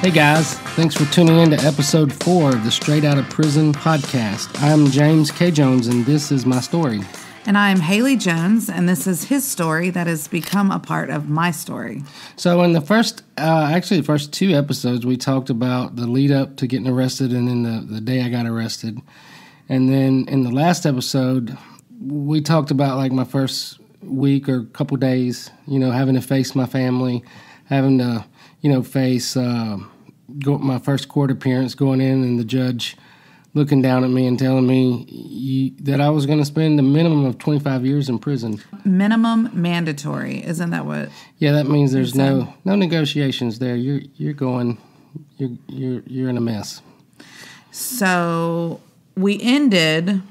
Hey guys, thanks for tuning in to episode 4 of the Straight Outta Prison podcast. I'm James K. Jones, and this is my story. And I'm Haley Jones, and this is his story that has become a part of my story. So in the first 2 episodes, we talked about the lead up to getting arrested and then the day I got arrested. And then in the last episode, we talked about like my first week or couple days, having to face my family, having to, face my first court appearance, going in and the judge looking down at me and telling me that I was going to spend a minimum of 25 years in prison. Minimum mandatory, isn't that what? Yeah, that means there's no negotiations there. You're in a mess. So we ended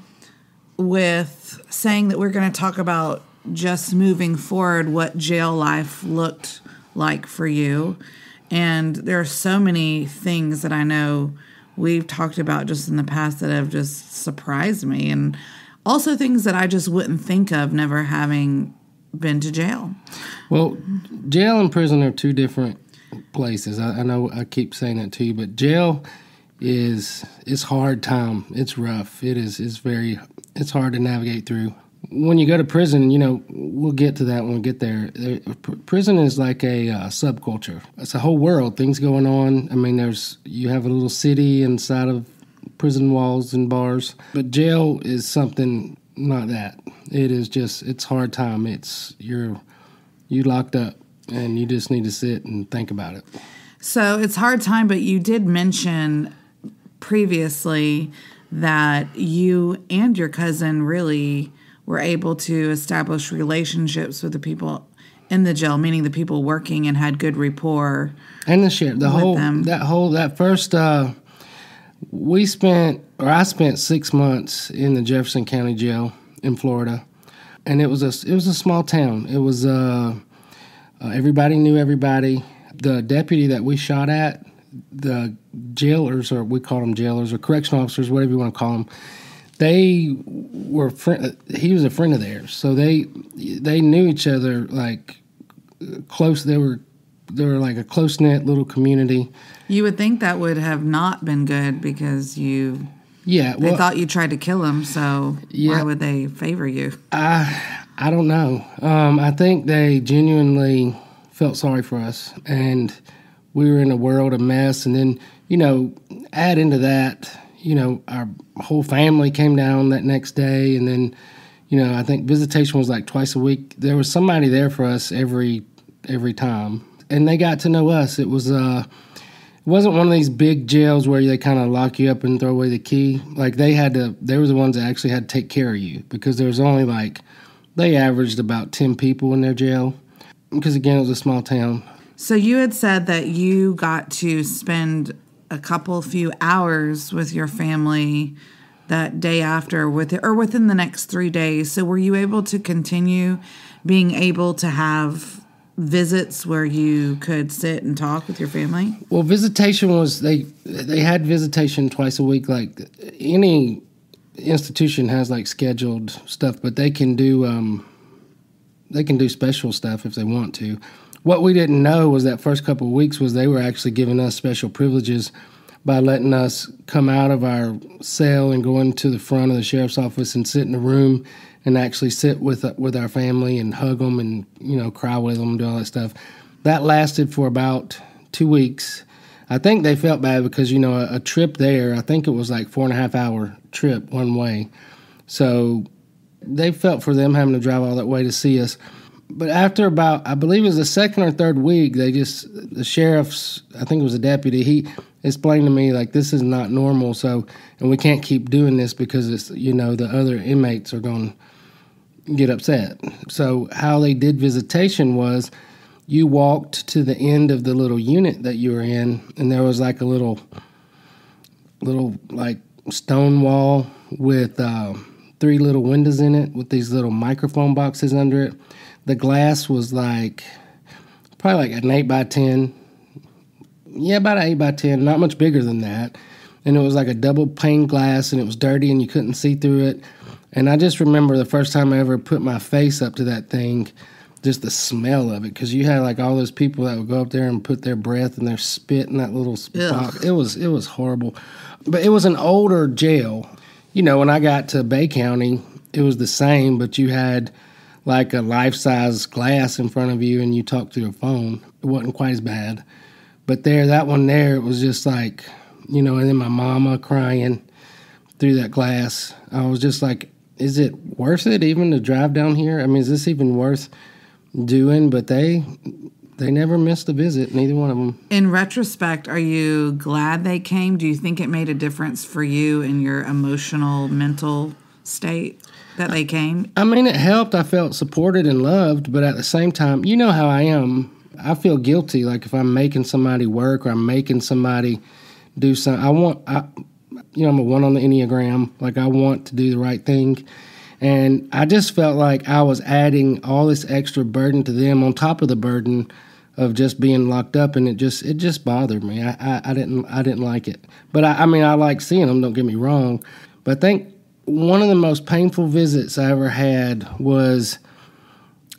with saying that we're going to talk about just moving forward what jail life looked like for you. And there are so many things that I know we've talked about just in the past that have just surprised me. And also things that I just wouldn't think of never having been to jail. Well, jail and prison are two different places. I know I keep saying that to you, but jail it's hard time. It's rough. It's hard to navigate through. When you go to prison, we'll get to that when we get there. Prison is like a subculture. It's a whole world, things going on. I mean, you have a little city inside of prison walls and bars. But jail is something not that. It's hard time. You locked up, and you just need to sit and think about it. So it's hard time, but you did mention previously that you and your cousin really were able to establish relationships with the people in the jail, meaning the people working, and had good rapport. And the sheriff, I spent 6 months in the Jefferson County Jail in Florida, and it was a small town. It was everybody knew everybody. The deputy that we shot at, the jailers, or we call them jailers, or correctional officers, whatever you want to call them. He was a friend of theirs, so they knew each other like close. They were like a close knit little community. You would think that would have not been good because they thought you tried to kill them. So why would they favor you? I don't know. I think they genuinely felt sorry for us, and we were in a world of mess. And then add into that. Our whole family came down that next day, and then, I think visitation was like twice a week. There was somebody there for us every time, and they got to know us. It wasn't one of these big jails where they kind of lock you up and throw away the key. Like they were the ones that actually had to take care of you, because there was only they averaged about 10 people in their jail, because again, it was a small town. So you had said that you got to spend a few hours with your family that day after, or within the next 3 days. So were you able to continue being able to have visits where you could sit and talk with your family? Well, visitation was, they had visitation twice a week. Like any institution has like scheduled stuff, but they can do special stuff if they want to. What we didn't know was that first couple of weeks was they were actually giving us special privileges by letting us come out of our cell and go into the front of the sheriff's office and sit in a room and actually sit with our family and hug them and, cry with them and do all that stuff. That lasted for about 2 weeks. I think they felt bad because, a trip there, I think it was like 4.5 hour trip one way. So they felt for them having to drive all that way to see us. But after about, I believe it was the second or third week, the sheriff's, I think it was a deputy, he explained to me, like, this is not normal, and we can't keep doing this because it's, the other inmates are going to get upset. So how they did visitation was you walked to the end of the little unit that you were in, and there was like a little like stone wall with 3 little windows in it with these little microphone boxes under it. The glass was probably like an 8 by 10. Yeah, about an 8 by 10, not much bigger than that. And it was like a double pane glass, and it was dirty, and you couldn't see through it. And I just remember the first time I ever put my face up to that thing, just the smell of it, because you had like all those people that would go up there and put their breath and their spit in that little box. It was horrible. But it was an older jail. You know, when I got to Bay County, it was the same, but you had like a life-size glass in front of you and you talked through a phone. It wasn't quite as bad. But that one there, it was just like, you know, and then my mama crying through that glass. I was just like, is it worth it even to drive down here? I mean, is this even worth doing? But they never missed a visit, neither one of them. In retrospect, are you glad they came? Do you think it made a difference for you in your emotional, mental state that they came? I mean, it helped. I felt supported and loved, but at the same time, you know how I am. I feel guilty, like if I'm making somebody work or I'm making somebody do something. I'm a 1 on the Enneagram. Like, I want to do the right thing. And I just felt like I was adding all this extra burden to them on top of the burden of just being locked up, and it just bothered me. I didn't like it. But I mean, I like seeing them, don't get me wrong. But I think one of the most painful visits I ever had was,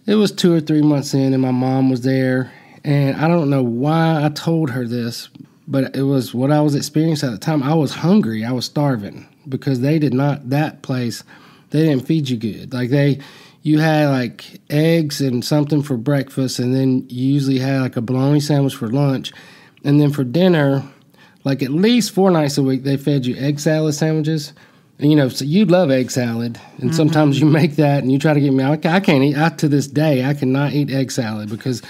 it was 2 or 3 months in, and my mom was there. And I don't know why I told her this, but it was what I was experiencing at the time. I was hungry. I was starving because that place, they didn't feed you good. Like you had like eggs and something for breakfast, and then you usually had like a bologna sandwich for lunch. And then for dinner, like at least 4 nights a week, they fed you egg salad sandwiches. And, you know, so you love egg salad, and sometimes you make that and you try to get me, I can't eat, to this day, I cannot eat egg salad because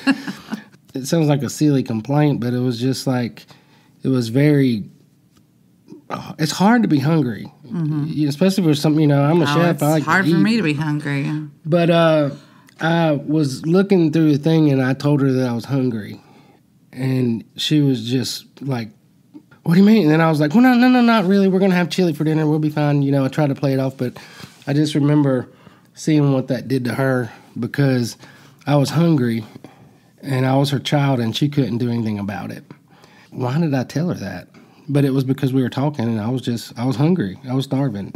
it sounds like a silly complaint, but it was just like, it was very, it's hard to be hungry, especially for something, you know, I'm a chef. It's hard for me to be hungry. But I was looking through the thing, and I told her that I was hungry. And she was just like, what do you mean? And then I was like, well, no, not really. We're going to have chili for dinner. We'll be fine. You know, I tried to play it off, but I just remember seeing what that did to her because I was hungry, and I was her child, and she couldn't do anything about it. Why did I tell her that? But it was because we were talking, and I was hungry. I was starving.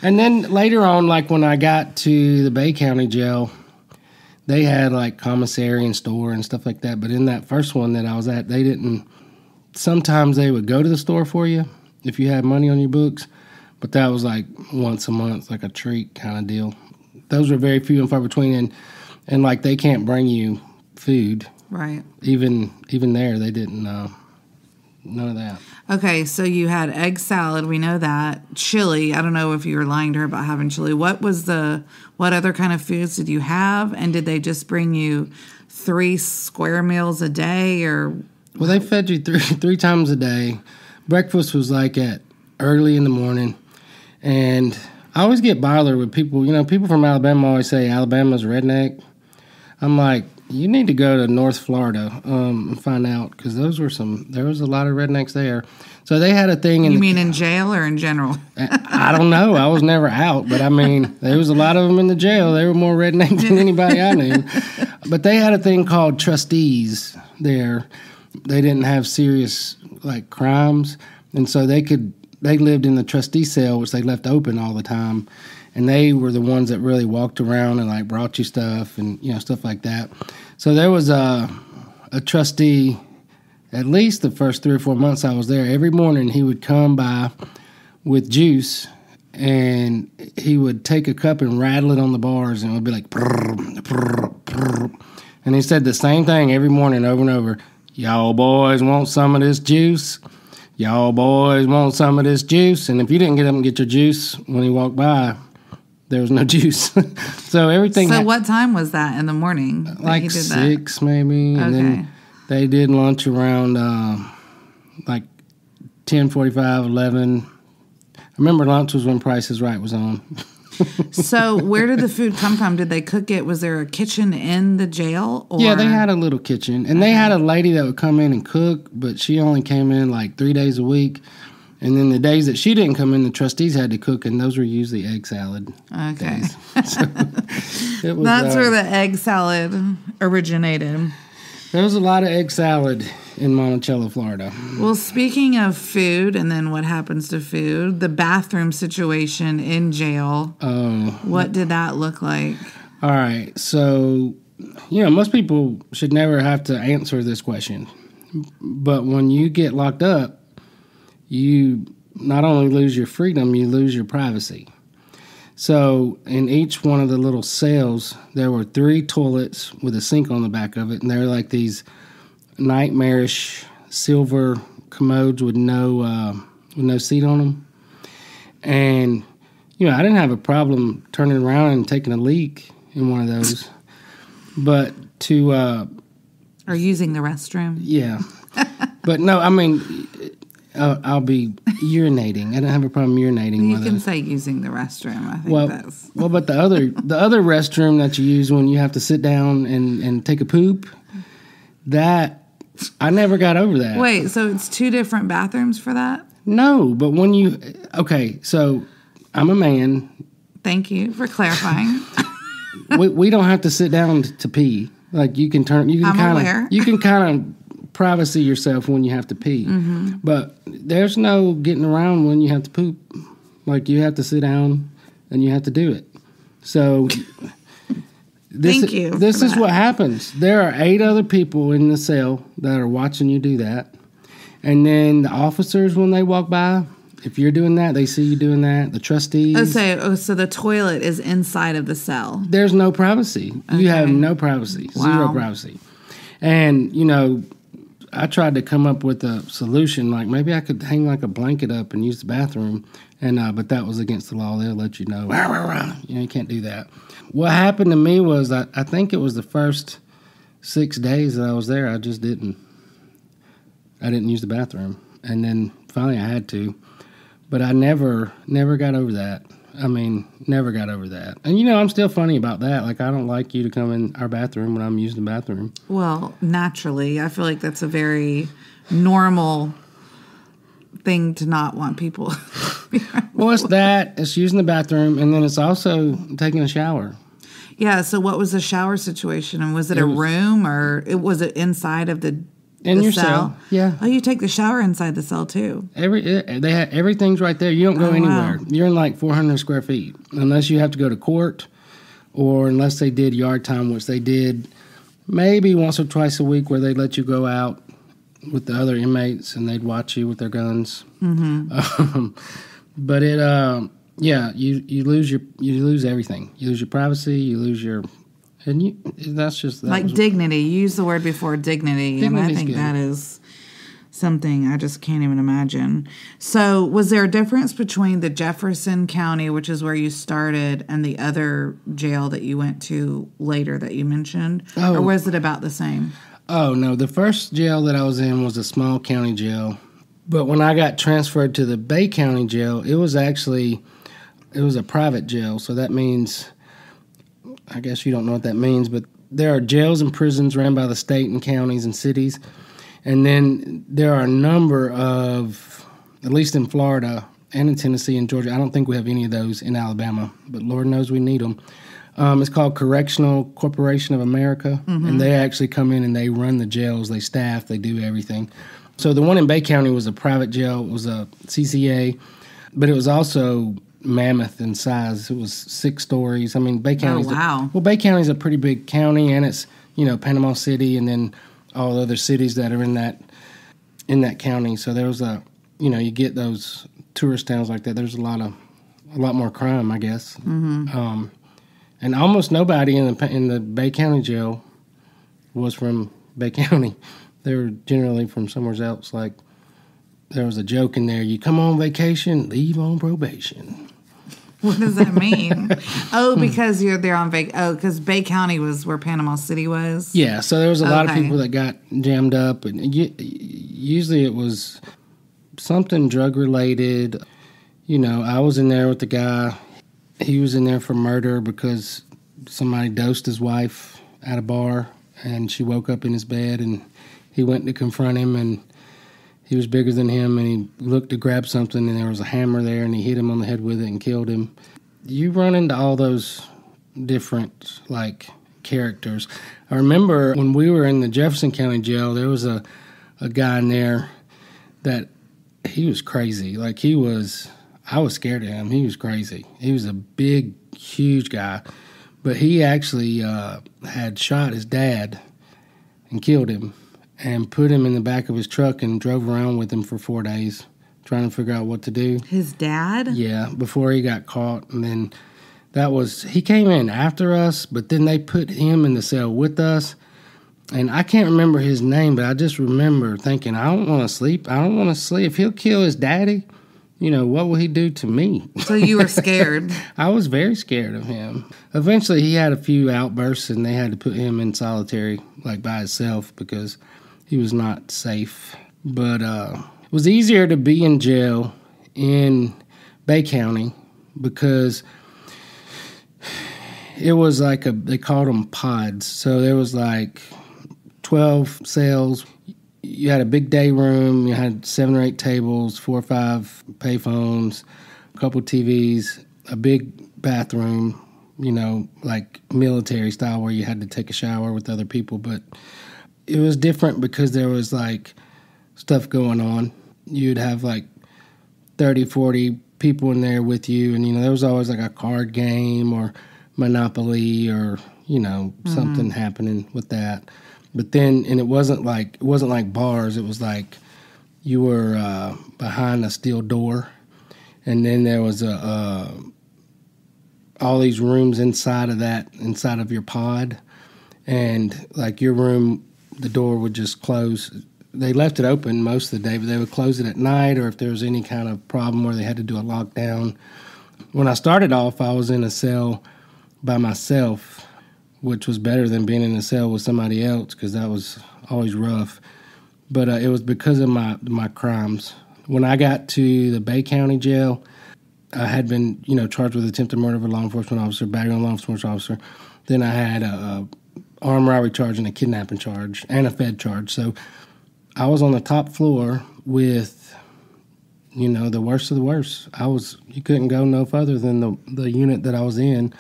And then later on, like when I got to the Bay County jail, they had like commissary and store and stuff like that. But in that first one that I was at, they didn't. Sometimes they would go to the store for you if you had money on your books. But that was like once a month, like a treat kind of deal. Those were very few and far between. And like they can't bring you food. Right. Even there, they didn't, none of that. Okay, so you had egg salad, we know that. Chili, I don't know if you were lying to her about having chili. What other kind of foods did you have? And did they just bring you 3 square meals a day or? Well, they fed you three times a day. Breakfast was like at early in the morning. And I always get bothered with people, you know, people from Alabama always say Alabama's redneck. I'm like, you need to go to North Florida and find out, because there was a lot of rednecks there. So they had a thing. You mean in jail or in general? I don't know. I was never out, but I mean, there was a lot of them in the jail. They were more redneck than anybody I knew. But they had a thing called trustees there. They didn't have serious like crimes, and so they lived in the trustee cell, which they left open all the time. And they were the ones that really walked around and like brought you stuff and, you know, stuff like that. So there was a trustee, at least the first 3 or 4 months I was there. Every morning he would come by with juice, and he would take a cup and rattle it on the bars, and it would be like, prrr, prrr, prrr. And he said the same thing every morning over and over. Y'all boys want some of this juice? Y'all boys want some of this juice? And if you didn't get up and get your juice when he walked by, there was no juice. So everything. So what time was that in the morning? Like 6 maybe. Okay. And then they did lunch around like 10:45, 11. I remember lunch was when Price is Right was on. So where did the food come from? Did they cook it? Was there a kitchen in the jail? Or? Yeah, they had a little kitchen. And they had a lady that would come in and cook, but she only came in like 3 days a week. And then the days that she didn't come in, the trustees had to cook, and those were usually egg salad. Okay. So it was, that's where the egg salad originated. There was a lot of egg salad in Monticello, Florida. Well, speaking of food and then what happens to food, the bathroom situation in jail, what did that look like? All right. So, most people should never have to answer this question. But when you get locked up, you not only lose your freedom, you lose your privacy. So in each one of the little cells, there were 3 toilets with a sink on the back of it, and they're like these nightmarish silver commodes with no seat on them. And I didn't have a problem turning around and taking a leak in one of those, but or using the restroom. Yeah, but no, I mean, I'll be urinating. I don't have a problem urinating. You can say using the restroom. I think that's but the other restroom that you use when you have to sit down and take a poop, that I never got over that. Wait, so it's 2 different bathrooms for that? No, but so I'm a man. Thank you for clarifying. we don't have to sit down to pee. Like you can kind of privacy yourself when you have to pee. Mm-hmm. But there's no getting around when you have to poop. Like you have to sit down and you have to do it. So this is what happens. There are 8 other people in the cell that are watching you do that. And then the officers, when they walk by, if you're doing that, they see you doing that. The trustees. So the toilet is inside of the cell. There's no privacy. Okay. You have no privacy. Wow. Zero privacy. And, I tried to come up with a solution. Like maybe I could hang like a blanket up and use the bathroom. But that was against the law. They'll let you know. You can't do that. What happened to me was I think it was the first 6 days that I was there. I just didn't use the bathroom. And then finally I had to. But I never got over that. I mean, never got over that. And, I'm still funny about that. Like, I don't like you to come in our bathroom when I'm using the bathroom. Well, naturally. I feel like that's a very normal thing to not want people. Well, it's that. It's using the bathroom. And then it's also taking a shower. Yeah, so what was the shower situation? And was it a room or was it inside of the your cell? Yeah. Oh, you take the shower inside the cell too. Everything's right there. You don't go anywhere. Wow. You're in like 400 square feet, unless you have to go to court, or unless they did yard time, which they did maybe once or twice a week, where they'd let you go out with the other inmates and they'd watch you with their guns. Mm-hmm. But you lose everything. You lose your privacy. You lose your. That's just like dignity. You used the word before, dignity, and I think good. That is something I just can't even imagine. So, was there a difference between the Jefferson County, which is where you started, and the other jail that you went to later that you mentioned, or was it about the same? Oh no, the first jail that I was in was a small county jail, but when I got transferred to the Bay County jail, it was a private jail. So that means. I guess you don't know what that means, but there are jails and prisons ran by the state and counties and cities. And then there are a number of, at least in Florida and in Tennessee and Georgia, I don't think we have any of those in Alabama, but Lord knows we need them. It's called Correctional Corporation of America, and they actually come in and they run the jails, they staff, they do everything. So the one in Bay County was a private jail. It was a CCA, but it was also mammoth in size. It was 6 stories. I mean, Bay County. Bay County's a pretty big county, and it's Panama City, and then all the other cities that are in that county. So there was you get those tourist towns like that. There's a lot more crime, I guess. Mm-hmm. And almost nobody in the Bay County jail was from Bay County. They were generally from somewhere else. Like there was a joke in there: you come on vacation, leave on probation. What does that mean? Because you're there on because Bay County was where Panama City was? Yeah, so there was a lot of people that got jammed up. And usually it was something drug-related. I was in there with the guy. He was in there for murder because somebody dosed his wife at a bar, and she woke up in his bed, and he went to confront him, and he was bigger than him, and he looked to grab something, and there was a hammer there, and he hit him on the head with it and killed him. You run into all those different, characters. I remember when we were in the Jefferson County Jail, there was a guy in there that he was crazy. I was scared of him. He was crazy. He was a big, huge guy. But he actually had shot his dad and killed him and put him in the back of his truck and drove around with him for 4 days trying to figure out what to do. His dad? Yeah, before he got caught. And then he came in after us, but then they put him in the cell with us. And I can't remember his name, but I just remember thinking, I don't want to sleep. I don't want to sleep. If he'll kill his daddy, what will he do to me? So you were scared. I was very scared of him. Eventually, he had a few outbursts, and they had to put him in solitary, like by himself, because he was not safe. But it was easier to be in jail in Bay County because it was like they called them pods. So there was like 12 cells. You had a big day room. You had 7 or 8 tables, 4 or 5 payphones, a couple TVs, a big bathroom, like military style where you had to take a shower with other people. But it was different because there was like stuff going on. You'd have like 30, 40 people in there with you. And, there was always like a card game or Monopoly or, something happening with that. But then, and it wasn't like bars. It was like you were behind a steel door, and then there was all these rooms inside of your pod, and like your room, the door would just close. They left it open most of the day, but they would close it at night, or if there was any kind of problem where they had to do a lockdown. When I started off, I was in a cell by myself, which was better than being in a cell with somebody else because that was always rough. But it was because of my crimes. When I got to the Bay County jail, I had been, charged with attempted murder of a law enforcement officer, battery on a law enforcement officer. Then I had a armed robbery charge and a kidnapping charge and a Fed charge. So I was on the top floor with, the worst of the worst. You couldn't go no further than the unit that I was in.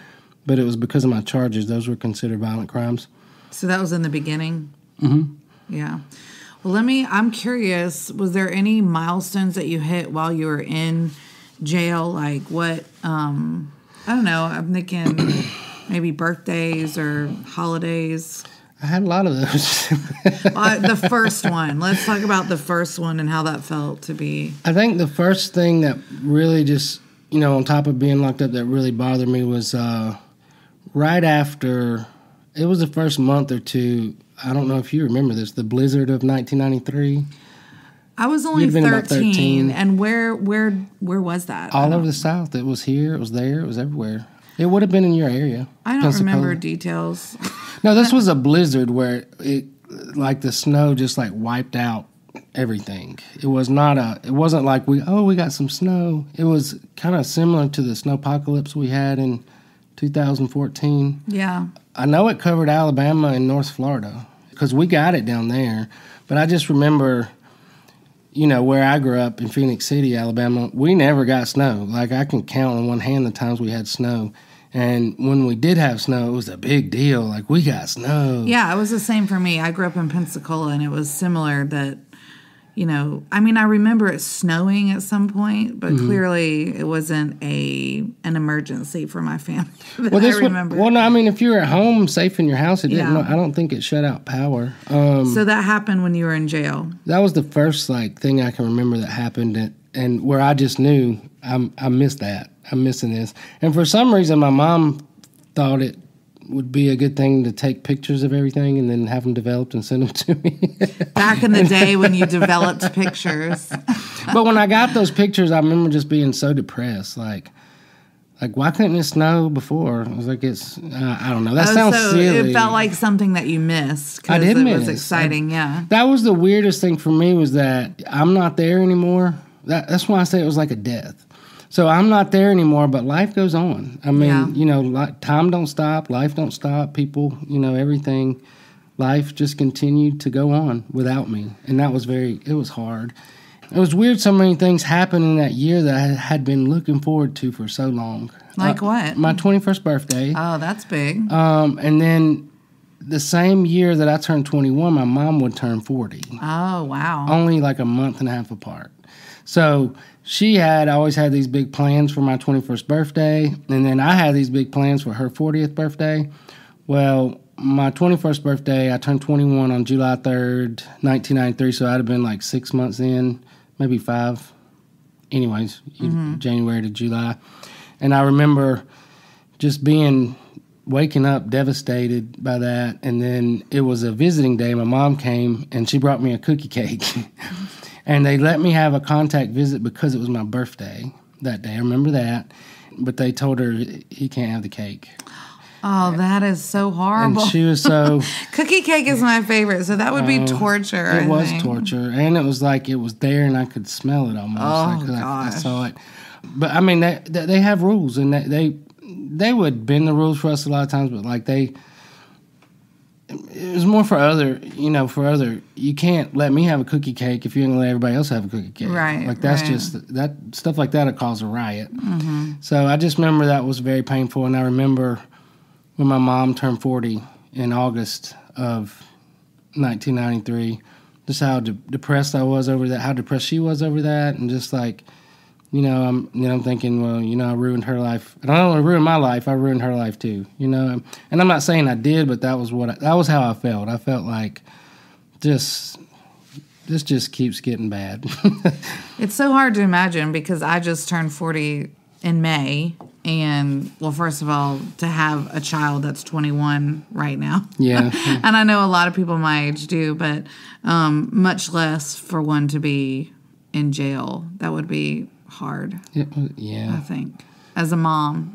But it was because of my charges. Those were considered violent crimes. So that was in the beginning? Mm-hmm. Yeah. Well, I'm curious, was there any milestones that you hit while you were in jail? Like what, I don't know, I'm thinking maybe birthdays or holidays. I had a lot of those. The first one. Let's talk about the first one and how that felt to be. I think the first thing that really just, on top of being locked up that really bothered me was right after, it was the first month or two, I don't know if you remember this, the blizzard of 1993. I was only 13. And where was that? All over the South. It was here, it was there, it was everywhere. It would have been in your area. I don't remember details. No, this was a blizzard where it, like the snow just like wiped out everything. It wasn't like we got some snow. It was kind of similar to the snowpocalypse we had in 2014. Yeah. I know it covered Alabama and North Florida because we got it down there. But I just remember, where I grew up in Phoenix City, Alabama, we never got snow. Like I can count on one hand the times we had snow. And when we did have snow, it was a big deal. Like we got snow. Yeah, it was the same for me. I grew up in Pensacola, and it was similar that, I remember it snowing at some point, but clearly it wasn't an emergency for my family. I remember. If you were at home, safe in your house, it didn't. I don't think it shut out power. So that happened when you were in jail. That was the first thing I can remember that happened, and where I just knew I missed that. I'm missing this, and for some reason, my mom thought it would be a good thing to take pictures of everything and then have them developed and send them to me. Back in the day when you developed pictures. But when I got those pictures, I remember just being so depressed. Like why couldn't it snow before? I was like, I don't know. That sounds silly. It felt like something that you missed. I did miss. It was exciting, yeah. That was the weirdest thing for me was that I'm not there anymore. That's why I say it was like a death. So I'm not there anymore, but life goes on. Time don't stop, life don't stop, people, everything. Life just continued to go on without me. And that was it was hard. It was weird so many things happened in that year that I had been looking forward to for so long. Like what? My 21st birthday. Oh, that's big. And then the same year that I turned 21, my mom would turn 40. Oh, wow. Only like a month and a half apart. So she had always had these big plans for my 21st birthday, and then I had these big plans for her 40th birthday. Well, my 21st birthday, I turned 21 on July 3rd, 1993, so I'd have been like 6 months in, maybe 5. Anyways, January to July. And I remember just waking up devastated by that, and then it was a visiting day. My mom came, and she brought me a cookie cake. And they let me have a contact visit because it was my birthday that day. I remember that. But they told her he can't have the cake. Oh, that is so horrible. And she was so... Cookie cake is my favorite, so that would be torture, It was torture. And it was like it was there and I could smell it almost. Oh, gosh. I saw it. But, I mean, they have rules, and they would bend the rules for us a lot of times, but, like, it was more for you can't let me have a cookie cake if you're going to let everybody else have a cookie cake. Right. Like, that's just, that stuff like that would cause a riot. So I just remember that was very painful, and I remember when my mom turned 40 in August of 1993, just how depressed I was over that, how depressed she was over that, and just like, I'm thinking, well, I ruined her life. And I don't want to ruin my life. I ruined her life too, And I'm not saying I did, but that was how I felt. I felt like this just keeps getting bad. It's so hard to imagine because I just turned 40 in May. And, well, first of all, to have a child that's 21 right now. Yeah. And I know a lot of people my age do, but much less for one to be in jail. That would be hard. Yeah. I think. As a mom,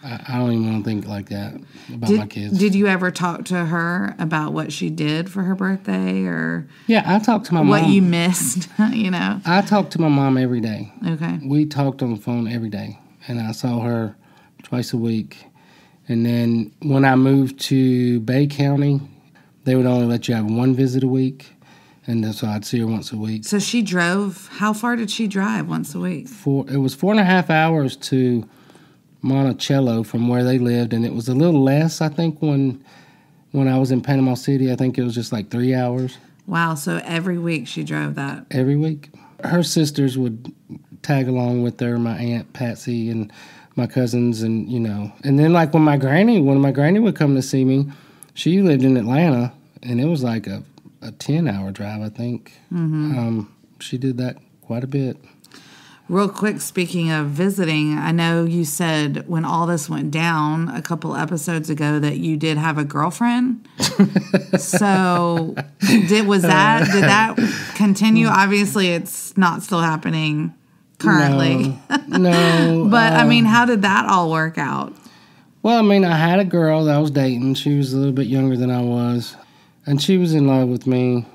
I don't even want to think like that about my kids. Did you ever talk to her about what she did for her birthday or... Yeah, I talked to my mom. What you missed, I talked to my mom every day. Okay. We talked on the phone every day. And I saw her twice a week. And then when I moved to Bay County, they would only let you have one visit a week. And so I'd see her once a week. So she drove, how far did she drive once a week? It was 4.5 hours to Monticello from where they lived. And it was a little less, I think, when I was in Panama City. I think it was just like 3 hours. Wow, so every week she drove that? Every week. Her sisters would tag along with her, my Aunt Patsy and my cousins, and and then like when my granny would come to see me, she lived in Atlanta, and it was like a 10-hour drive, I think. She did that quite a bit. Real quick, speaking of visiting, I know you said when all this went down a couple episodes ago that you did have a girlfriend. So did that continue? Obviously, it's not still happening currently. No. But, I mean, how did that all work out? Well, I mean, I had a girl that I was dating. She was a little bit younger than I was. And she was in love with me.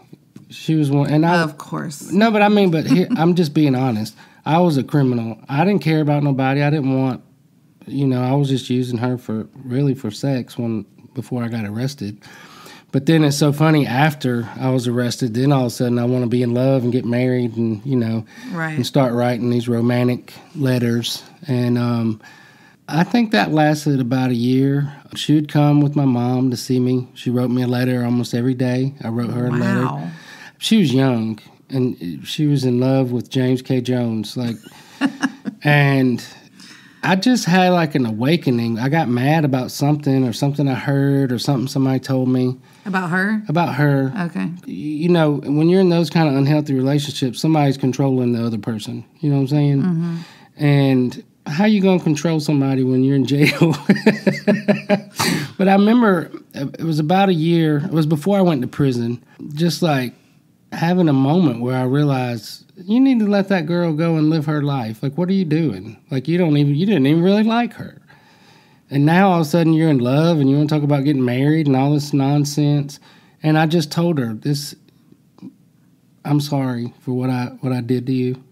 She was one. And of course. No, but I mean, here, I'm just being honest. I was a criminal. I didn't care about nobody. I didn't want, I was just using her for sex before I got arrested. But then it's so funny, after I was arrested, then all of a sudden I want to be in love and get married and, right. and start writing these romantic letters. And I think that lasted about a year. She would come with my mom to see me. She wrote me a letter almost every day. I wrote her a letter. She was young, and she was in love with James K. Jones. And I just had like an awakening. I got mad about something I heard or something somebody told me. About her? About her. Okay. When you're in those kind of unhealthy relationships, somebody's controlling the other person. You know what I'm saying? Mm-hmm. And how you going to control somebody when you're in jail? But I remember it was about a year. It was before I went to prison. Just like having a moment where I realized you need to let that girl go and live her life. Like, what are you doing? Like, you didn't even really like her. And now all of a sudden you're in love and you want to talk about getting married and all this nonsense. And I just told her I'm sorry for what I did to you.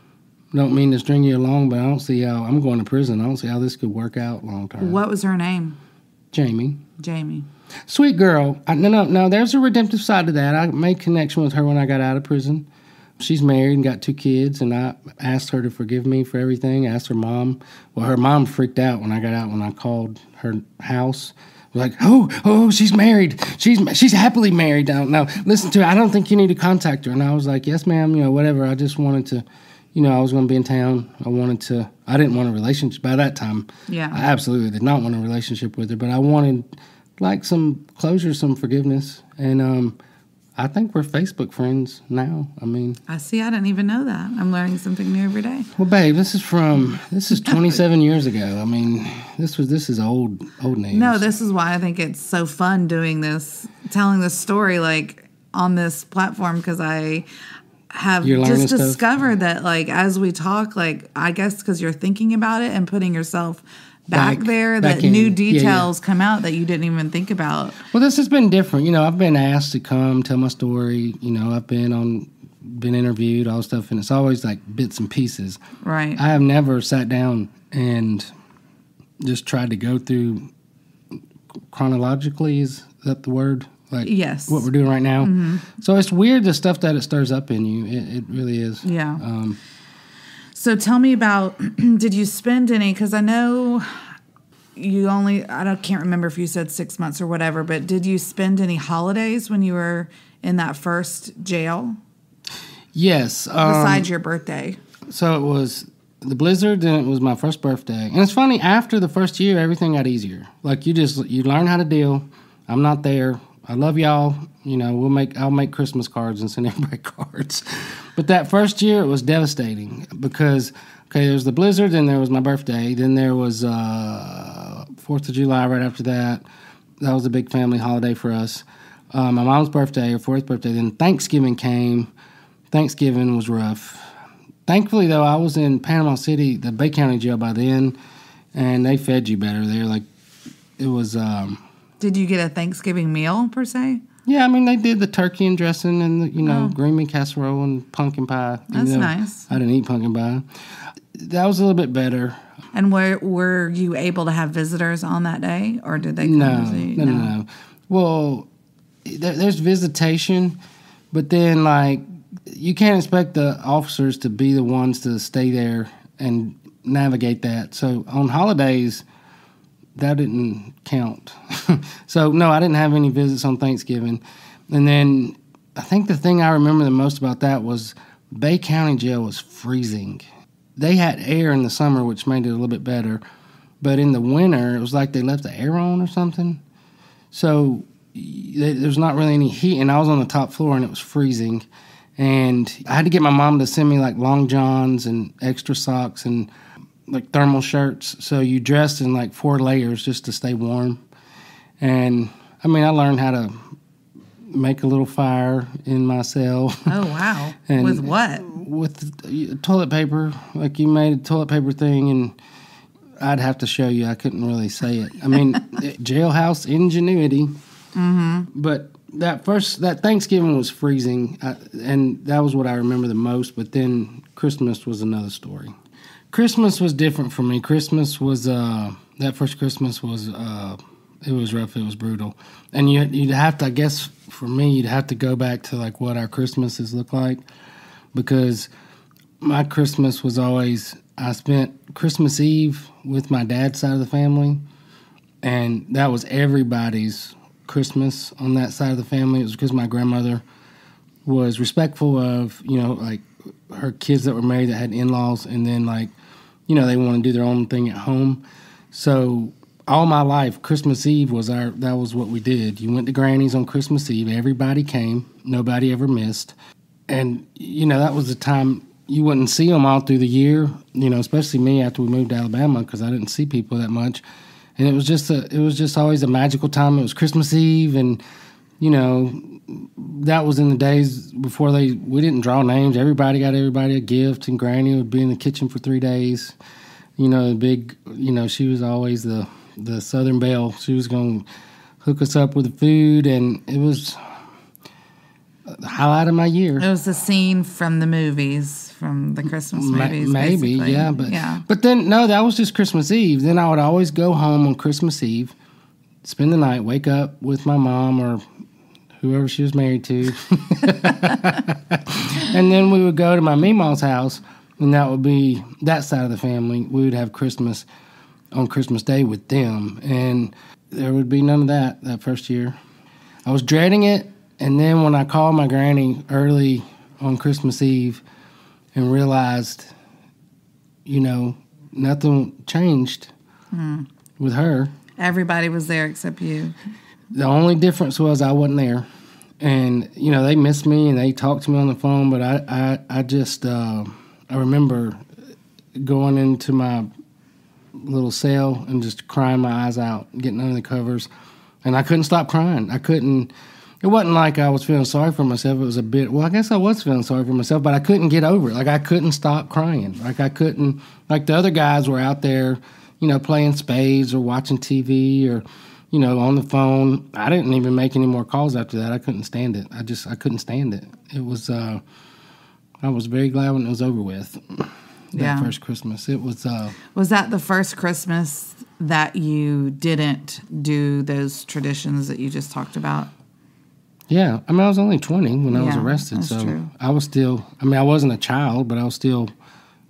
Don't mean to string you along, but I don't see how I'm going to prison. I don't see how this could work out long term. What was her name? Jamie. Sweet girl. No, there's a redemptive side to that. I made connection with her when I got out of prison. She's married and got 2 kids, and I asked her to forgive me for everything. I asked her mom. Well, her mom freaked out when I got out when I called her house. Like, oh, she's married. She's happily married now. Listen to her. I don't think you need to contact her. And I was like, yes, ma'am, whatever. I just wanted to, I was going to be in town. I didn't want a relationship by that time. Yeah. I absolutely did not want a relationship with her, but I wanted like some closure, some forgiveness. And I think we're Facebook friends now. I mean, I see. I didn't even know that. I'm learning something new every day. Well, babe, this is 27 years ago. I mean, this is old news. No, this is why I think it's so fun doing this, telling this story like on this platform, because I have just discovered that, like, as we talk, like, I guess because you're thinking about it and putting yourself back there, that new details come out that you didn't even think about. Well, this has been different. I've been asked to come tell my story. I've been interviewed, all stuff, and it's always like bits and pieces. Right. I have never sat down and just tried to go through chronologically. Is that the word? Like, yes. What we're doing right now. Mm-hmm. So it's weird, the stuff that it stirs up in you. It really is. Yeah. So tell me about, did you spend any, because I know I can't remember if you said 6 months or whatever, but did you spend any holidays when you were in that first jail? Yes. Besides your birthday. So it was the blizzard, and it was my first birthday. And it's funny, after the first year, everything got easier. Like, you learn how to deal. I'm not there. I love y'all. I'll make Christmas cards and send everybody cards. But that first year, it was devastating because, there was the blizzard, then there was my birthday, then there was 4th of July right after that. That was a big family holiday for us. My mom's birthday, her 4th birthday, then Thanksgiving came. Thanksgiving was rough. Thankfully, though, I was in Panama City, the Bay County jail by then, and they fed you better there. Like, it was... Did you get a Thanksgiving meal, per se? Yeah, I mean, they did the turkey and dressing and, the, green bean casserole and pumpkin pie. That's nice. I didn't eat pumpkin pie. That was a little bit better. And were you able to have visitors on that day, or did they come visit? No. Well, there's visitation, but then, like, you can't expect the officers to be the ones to stay there and navigate that. So on holidays... that didn't count. So, no, I didn't have any visits on Thanksgiving. And then I think the thing I remember the most about that was Bay County Jail was freezing. They had air in the summer, which made it a little bit better. But in the winter, it was like they left the air on or something. So there's not really any heat. And I was on the top floor, and it was freezing. And I had to get my mom to send me, like, long johns and extra socks and... like thermal shirts, so you dressed in like 4 layers just to stay warm. And I mean, I learned how to make a little fire in my cell. Oh, wow. And with what? With toilet paper. Like, you made a toilet paper thing, and I'd have to show you. I couldn't really say it. I mean, jailhouse ingenuity. Mm-hmm. But that Thanksgiving was freezing, and that was what I remember the most. But then Christmas was another story. Christmas was different for me. Christmas was, that first Christmas was, it was rough, it was brutal. And you'd have to, I guess, for me, you'd have to go back to, like, what our Christmases look like. Because my Christmas was always, I spent Christmas Eve with my dad's side of the family. And that was everybody's Christmas on that side of the family. It was because my grandmother was respectful of, like, her kids that were married that had in-laws, and then, like, they want to do their own thing at home. So all my life, Christmas Eve that was what we did. You went to Granny's on Christmas Eve. Everybody came. Nobody ever missed. And, that was the time you wouldn't see them all through the year, especially me after we moved to Alabama, because I didn't see people that much. And it was just always a magical time. It was Christmas Eve, and, that was in the days before we didn't draw names. Everybody got everybody a gift, and Granny would be in the kitchen for 3 days. The big, she was always the Southern Belle. She was going to hook us up with the food, and it was the highlight of my year. It was the scene from the movies, from the Christmas movies. Maybe, basically. yeah. But then, no, that was just Christmas Eve. Then I would always go home on Christmas Eve, spend the night, wake up with my mom or whoever she was married to. And then we would go to my Meemaw's house, and that would be that side of the family. We would have Christmas on Christmas Day with them, and there would be none of that first year. I was dreading it, and then when I called my granny early on Christmas Eve, and realized, nothing changed with her. Everybody was there except you. The only difference was I wasn't there. And, they missed me and they talked to me on the phone, but I just, I remember going into my little cell and just crying my eyes out, getting under the covers. And I couldn't stop crying. It wasn't like I was feeling sorry for myself. It was a bit, I guess I was feeling sorry for myself, but I couldn't get over it. Like, I couldn't stop crying. Like, I couldn't, like the other guys were out there, playing spades or watching TV or, on the phone. I didn't even make any more calls after that. I couldn't stand it. I couldn't stand it. It was, I was very glad when it was over with. That first Christmas. It was. Was that the first Christmas that you didn't do those traditions that you just talked about? Yeah. I was only 20 when I was arrested. That's so true. I was still, I wasn't a child, but I was still,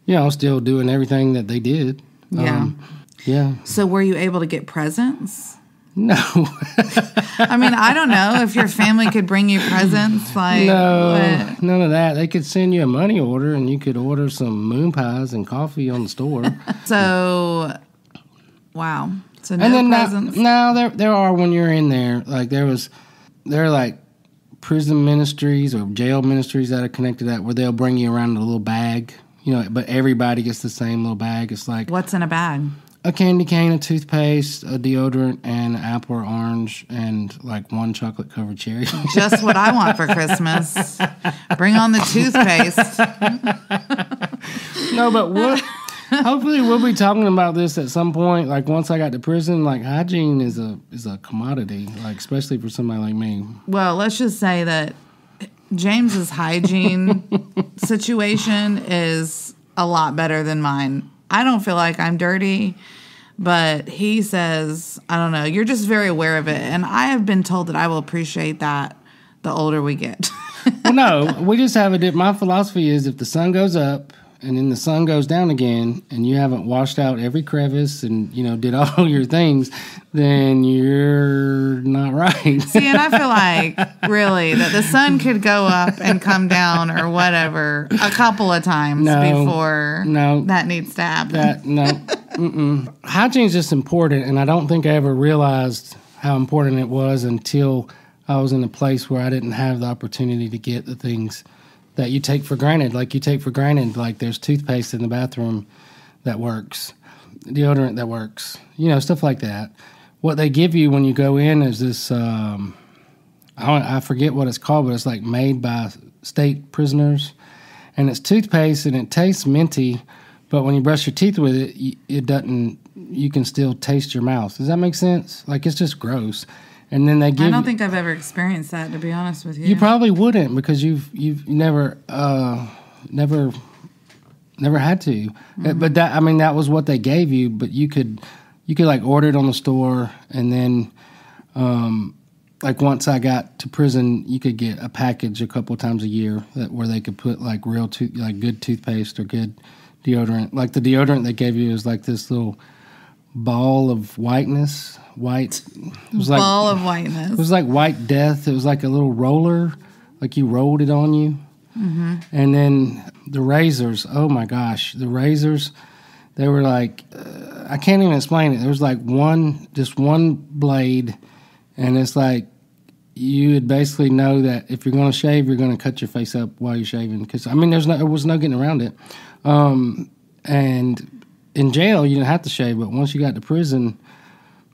I was still doing everything that they did. Yeah. Yeah. So were you able to get presents? No. I don't know if your family could bring you presents. No, none of that. They could send you a money order, and you could order some moon pies and coffee on the store. So, wow. So no and then presents. There are when you're in there. Like there are like prison ministries or jail ministries that are connected to that, where they'll bring you around in a little bag. But everybody gets the same little bag. It's like, what's in a bag? A candy cane, a toothpaste, a deodorant, and an apple or orange, and like one chocolate-covered cherry. Just what I want for Christmas. Bring on the toothpaste. No, but hopefully we'll be talking about this at some point. Like once I got to prison, like hygiene is a commodity, like especially for somebody like me. Well, let's just say that James's hygiene situation is a lot better than mine. I don't feel like I'm dirty, but he says, I don't know, you're just very aware of it. And I have been told that I will appreciate that the older we get. Well, no, we just have my philosophy is if the sun goes up and then the sun goes down again and you haven't washed out every crevice and, did all your things, then you're not right. See, and I feel like, really, that the sun could go up and come down or whatever a couple of times before that needs to happen. Hygiene is just important, and I don't think I ever realized how important it was until I was in a place where I didn't have the opportunity to get the things that you take for granted. Like you take for granted, like there's toothpaste in the bathroom that works, deodorant that works, stuff like that. What they give you when you go in is this, I forget what it's called, but it's like made by state prisoners. And it's toothpaste and it tastes minty, but when you brush your teeth with it, it doesn't, you can still taste your mouth. Does that make sense? Like it's just gross. And then they give. I don't think I've ever experienced that, to be honest with you. You probably wouldn't because you've never had to. Mm-hmm. But that was what they gave you. But you could like order it on the store, and then like once I got to prison, you could get a package a couple of times a year where they could put like good toothpaste or good deodorant. Like the deodorant they gave you was like this little ball of whiteness. It was like ball of whiteness. It was like white death. It was like a little roller, like you rolled it on you. Mm-hmm. And then the razors. Oh my gosh, the razors. They were like I can't even explain it. There was like just one blade, and it's like you would basically know that if you're going to shave, you're going to cut your face up while you're shaving. Because there was no getting around it. And in jail, you didn't have to shave, but once you got to prison,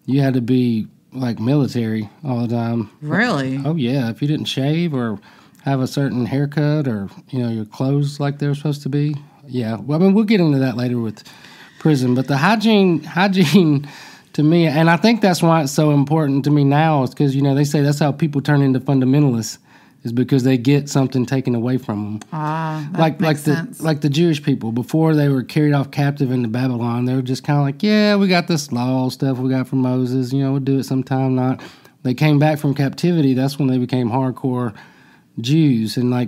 you had to be like military all the time. Really? Oh yeah. If you didn't shave or have a certain haircut or your clothes like they're supposed to be, yeah. Well, we'll get into that later with prison. But the hygiene to me, and I think that's why it's so important to me now, is because they say that's how people turn into fundamentalists, is because they get something taken away from them. That makes sense. Like the Jewish people, before they were carried off captive into Babylon, they were just kind of like, yeah, we got this law stuff we got from Moses, we'll do it sometime, not. They came back from captivity, that's when they became hardcore Jews. And I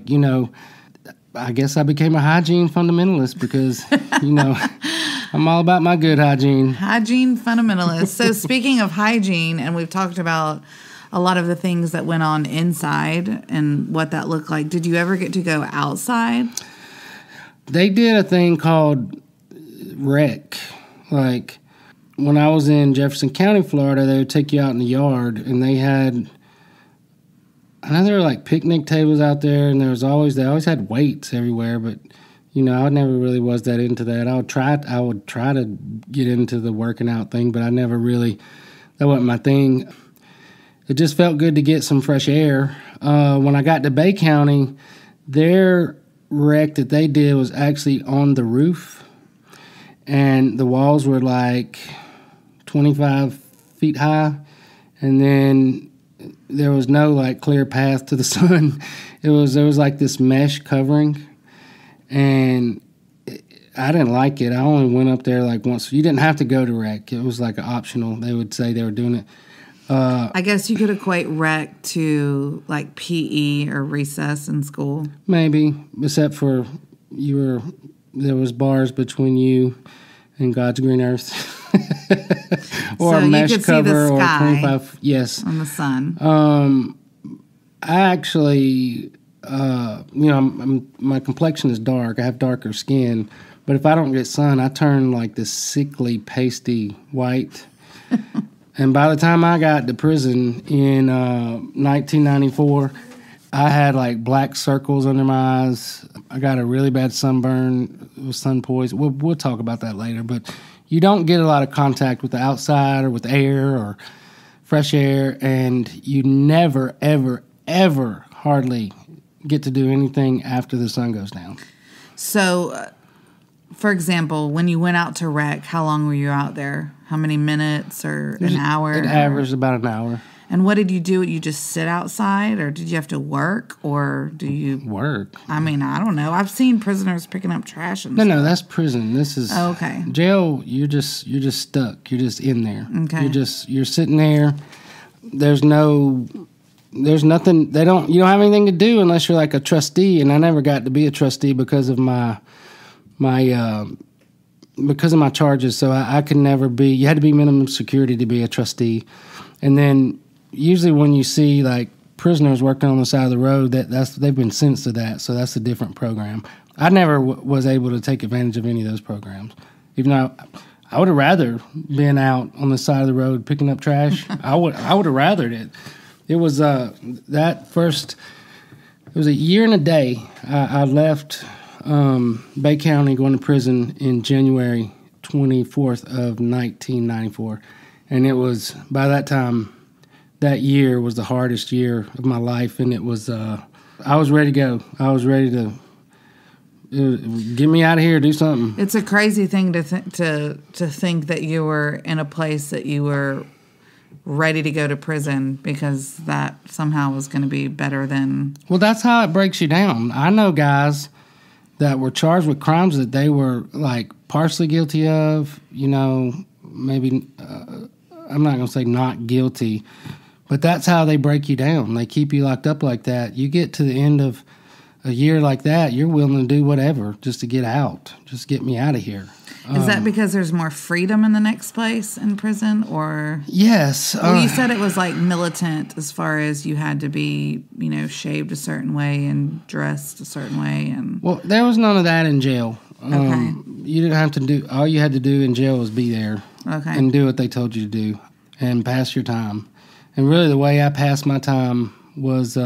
guess I became a hygiene fundamentalist because, I'm all about my good hygiene. Hygiene fundamentalist. So speaking of hygiene, and we've talked about a lot of the things that went on inside and what that looked like. Did you ever get to go outside? They did a thing called rec. Like, when I was in Jefferson County, Florida, they would take you out in the yard, and they had, I know there were like picnic tables out there, and they always had weights everywhere, but I never really was that into that. I would try to get into the working out thing, but I never really, that wasn't my thing. It just felt good to get some fresh air. When I got to Bay County, their rec that they did was actually on the roof, and the walls were like 25 feet high, and then there was no like clear path to the sun. There was like this mesh covering, and I didn't like it. I only went up there like once. You didn't have to go to rec. It was like optional. They would say they were doing it. I guess you could equate rec to like PE or recess in school. Maybe, except for there was bars between you and God's green earth. Or so a mesh you could cover, see the sky or 25. Yes, on the sun. I actually, my complexion is dark. I have darker skin, but if I don't get sun, I turn like this sickly, pasty white. And by the time I got to prison in 1994, I had like black circles under my eyes. I got a really bad sunburn with sun poison. We'll talk about that later, but you don't get a lot of contact with the outside or with air or fresh air, and you never, ever, ever hardly get to do anything after the sun goes down. So, for example, when you went out to rec, how long were you out there? How many minutes or an hour? It averaged about an hour. And what did you do? You just sit outside, or did you have to work, or do you work? I mean, I don't know. I've seen prisoners picking up trash and No, that's prison. This is okay. Jail. You're just stuck. You're just in there. Okay. You're sitting there. There's nothing. You don't have anything to do unless you're like a trustee. And I never got to be a trustee because of my charges. So I could never be. You had to be minimum security to be a trustee. And then usually when you see like prisoners working on the side of the road, they've been sentenced to that. So that's a different program. I never was able to take advantage of any of those programs, even though I would have rather been out on the side of the road picking up trash. I would have rathered it. It was it was a year and a day. I left Bay County going to prison in January 24th of 1994. And it was, by that time, that year was the hardest year of my life. And it was, I was ready to go. I was ready to get me out of here, do something. It's a crazy thing to think that you were in a place that you were ready to go to prison because that somehow was going to be better than... Well, that's how it breaks you down. I know guys that were charged with crimes that they were, like, partially guilty of, maybe... I'm not going to say not guilty, but that's how they break you down. They keep you locked up like that. You get to the end of a year like that, you're willing to do whatever just to get out. Just get me out of here. Is that because there's more freedom in the next place in prison, or? Yes. Well, you said it was like militant as far as you had to be, shaved a certain way and dressed a certain way. And well, there was none of that in jail. Okay. You didn't have to do, all you had to do in jail was be there. Okay. And do what they told you to do and pass your time. And really the way I passed my time was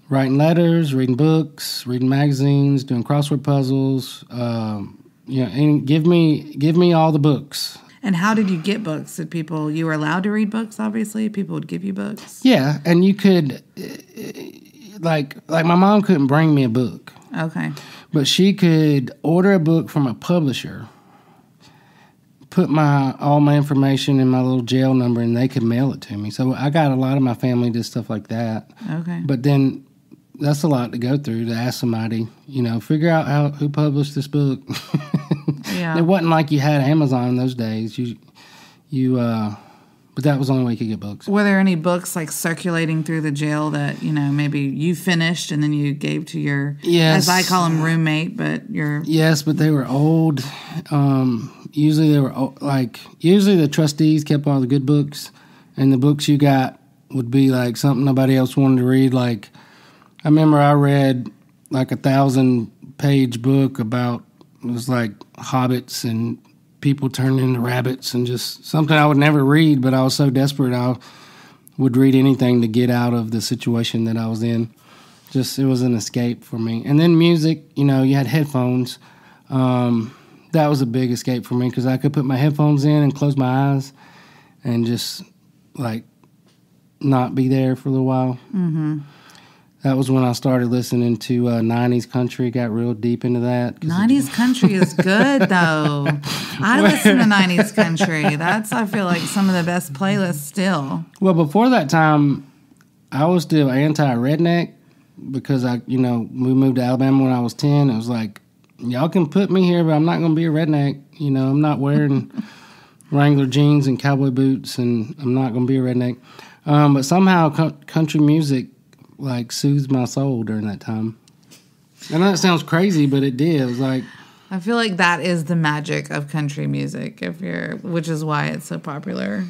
writing letters, reading books, reading magazines, doing crossword puzzles, and give me all the books. And how did you get books? You were allowed to read books, obviously? People would give you books? Yeah, and you could, like my mom couldn't bring me a book. Okay. But she could order a book from a publisher, put all my information in my little jail number, and they could mail it to me. So I got a lot of my family did stuff like that. Okay. But then that's a lot to go through to ask somebody, figure out who published this book. Yeah. It wasn't like you had Amazon in those days. But that was the only way you could get books. Were there any books like circulating through the jail that, maybe you finished and then you gave to your, yes, as I call them, roommate, but your... Yes, but they were old. Usually the trustees kept all the good books, and the books you got would be like something nobody else wanted to read. Like, I remember I read like 1,000 page book about, it was like hobbits and people turned into rabbits, and just something I would never read, but I was so desperate I would read anything to get out of the situation that I was in. Just, it was an escape for me. And then music, you had headphones. That was a big escape for me because I could put my headphones in and close my eyes and just, like, not be there for a little while. Mm-hmm. That was when I started listening to 90s country, got real deep into that. 90s country is good, though. I listen to 90s country. That's, I feel like, some of the best playlists still. Well, before that time, I was still anti-redneck because we moved to Alabama when I was 10. It was like, y'all can put me here, but I'm not going to be a redneck. I'm not wearing Wrangler jeans and cowboy boots, and I'm not going to be a redneck. But somehow country music, like, soothed my soul during that time. I know that sounds crazy, but it did. It was like, I feel like that is the magic of country music, which is why it's so popular.